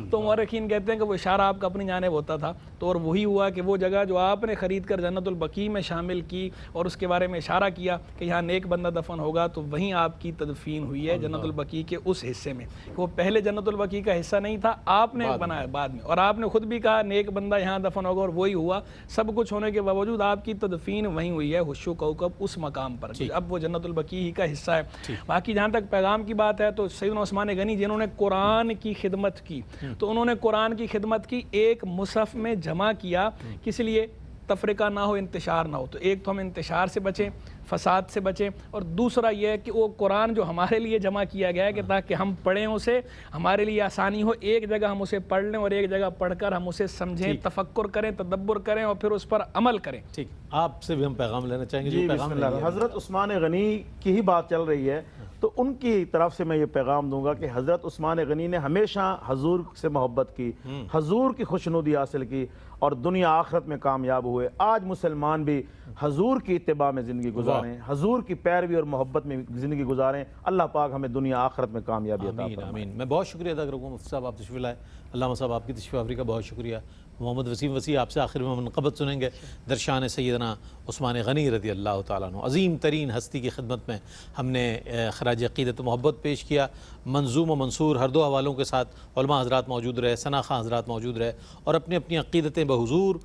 تو مورخین کہتے ہیں کہ وہ اشارہ آپ کا اپنی جانب ہوتا تھا. تو اور وہی ہوا کہ وہ جگہ جو آپ نے خرید کر جنت البقیع میں شامل کی اور اس کے بارے میں اشارہ کیا کہ یہاں نیک بندہ دفن ہوگا, تو وہیں آپ کی تدفین ہوئی ہے جنت البقیع کے اس حصے میں. وہ پہلے جنت البقیع کا حصہ نہیں تھا, آپ نے بنایا بعد میں, اور آپ نے خود بھی کہا نیک بندہ یہاں دفن ہوگا, اور وہی ہوا. سب کچھ ہونے کے باوجود آپ کی تدفین وہیں ہوئی ہے, حشو کوکب اس مقام پر. اب وہ جنت البقیع ہی کا حصہ ہے. باقی جہاں تک پیغام کی بات ہے تو سیدنا عثمان غنی جنہوں نے قرآن کی خدمت کی, تو انہوں نے قرآن کی خدمت کی ایک مصحف میں جمع کیا. کس لیے؟ تفرقہ نہ ہو, انتشار نہ ہو. تو ایک تو ہم انتشار سے بچیں, فساد سے بچیں, اور دوسرا یہ ہے کہ وہ قرآن جو ہمارے لیے جمع کیا گیا ہے کہ تاکہ ہم پڑھیں اسے, ہمارے لیے آسانی ہو, ایک جگہ ہم اسے پڑھ لیں اور ایک جگہ پڑھ کر ہم اسے سمجھیں, تفکر کریں, تدبر کریں, اور پھر اس پر عمل کریں. ٹھیک, آپ سے بھی ہم پیغام لینا چاہیں گے. جی بسم اللہ. حضرت عثمان غنی کی ہی بات چل رہی ہے, تو ان کی طرف سے میں یہ پیغام دوں گا کہ حضرت عثمان غنی نے ہمیشہ حضور سے محبت کی, حضور کی خوشنودی حاصل کی, اور دنیا آخرت میں کامیاب ہوئے. آج مسلمان بھی حضور کی اتباع میں زندگی گزاریں, حضور کی پیروی اور محبت میں زندگی گزاریں. اللہ پاک ہمیں دنیا آخرت میں کامیابی عطا فرمائے. آمین. میں بہت شکریہ ادا کروں گا مفتی صاحب, آپ تشریف لائے. علامہ صاحب آپ کی تشریف آوری کا بہت شکریہ. محمد وسیم وسیع آپ سے آخر میں منقبت سنیں گے درشان سیدنا عثمان غنی رضی اللہ تعالیٰ عنہ. عظیم ترین ہستی کی خدمت میں ہم نے خراج عقیدت و محبت پیش کیا. منظوم و منصور ہر دو حوالوں کے ساتھ علماء حضرات موجود رہے, ثنا خاں حضرات موجود رہے, اور اپنی اپنی عقیدتیں بحضور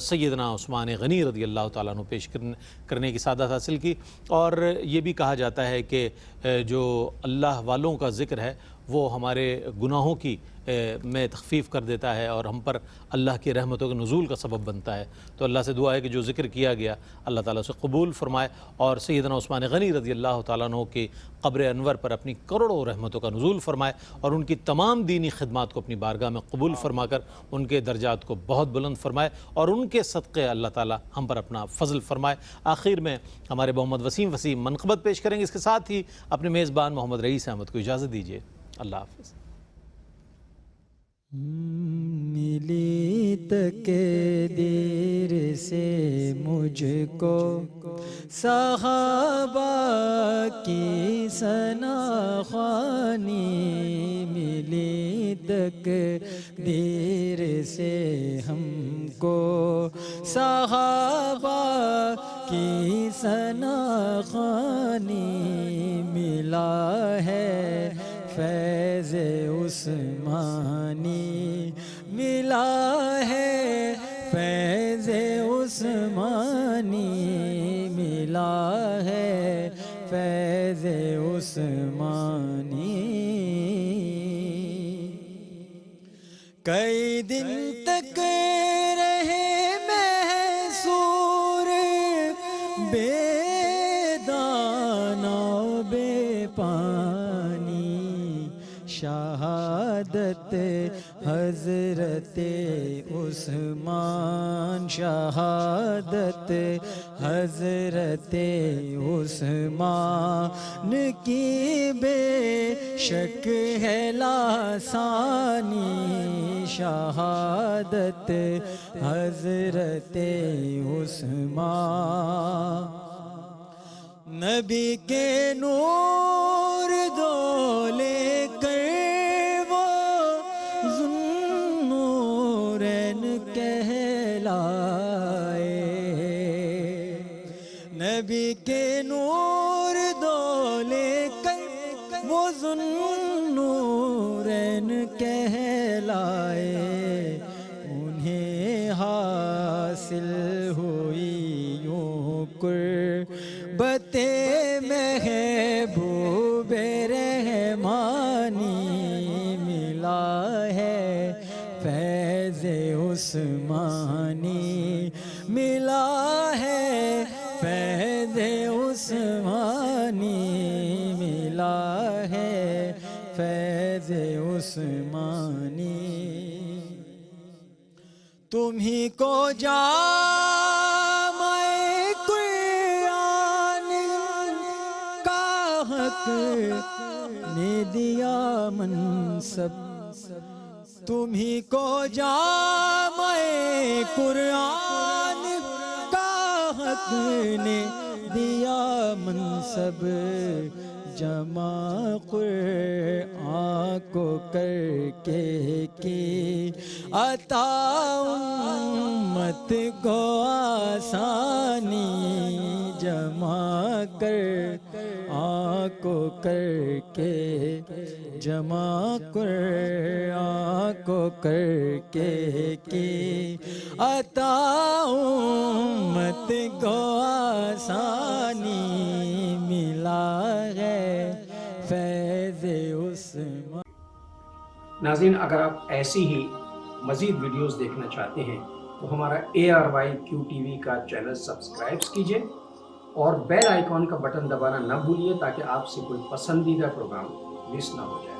سیدنا عثمان غنی رضی اللہ تعالیٰ عنہ پیش کرنے کی سعادت حاصل کی. اور یہ بھی کہا جاتا ہے کہ جو اللہ والوں کا ذکر ہے وہ ہمارے گناہوں کی میں تخفیف کر دیتا ہے اور ہم پر اللہ کی رحمتوں کے نزول کا سبب بنتا ہے. تو اللہ سے دعا ہے کہ جو ذکر کیا گیا اللہ تعالیٰ سے قبول فرمائے, اور سیدنا عثمان غنی رضی اللہ تعالیٰ عنہ کی قبر انور پر اپنی کروڑوں رحمتوں کا نزول فرمائے, اور ان کی تمام دینی خدمات کو اپنی بارگاہ میں قبول فرما کر ان کے درجات کو بہت بلند فرمائے, اور ان کے صدقے اللہ تعالیٰ ہم پر اپنا فضل فرمائے. آخر میں ہمارے محمد وسیم وسیم منقبت پیش کریں گے. اس کے ساتھ ہی اپنے میزبان محمد رئیس احمد کو اجازت دیجیے. اللہ حافظ. ملی تقدیر سے مجھ کو صحابہ کی ثنا خوانی, ملی تقدیر سے ہم کو صحابہ کی ثنا خوانی, ملا ہے فیض عثمانی, ملا ہے فیض عثمانی, ملا ہے فیض عثمانی. کئی دن تک رہے محصور بے دانہ و بے پانی. شہادت حضرت عثمان، شہادت حضرت عثمان کی بے شک ہے لاسانی. شہادت حضرت عثمان. نبی کے نور دو لے کر وہ ذوالنورین کہلائے. نبی کے نور دو لے کر وہ ذوالنورین کہلائے. انہیں حاصل ہوئی یوں قربت محبوب رحمانی. ملا ہے فیض عثمانی، ملا ہے فیض عثمانی، ملا ہے فیض عثمانی. تمہیں کو جامع قرآن کا حق نے دیا منصب. تمہیں کو جامع قرآن کا حق نے دیا منصب. جمع قرآن کو کر کے کی عطا امت کو آسانی. جمع کر آن کو کر کے، جمع قرآن کو کر کے کی عطا امت کو آسانی. ملا ہے فیض عثمان. ناظرین، اگر آپ ایسی ہی مزید ویڈیوز دیکھنا چاہتے ہیں تو ہمارا ARYQ-TV کا چینل سبسکرائب کیجئے اور بیل آئیکن کا بٹن دبانا نہ بھولیے تاکہ آپ سے کوئی پسندیدہ پروگرام مس نہ ہو جائے.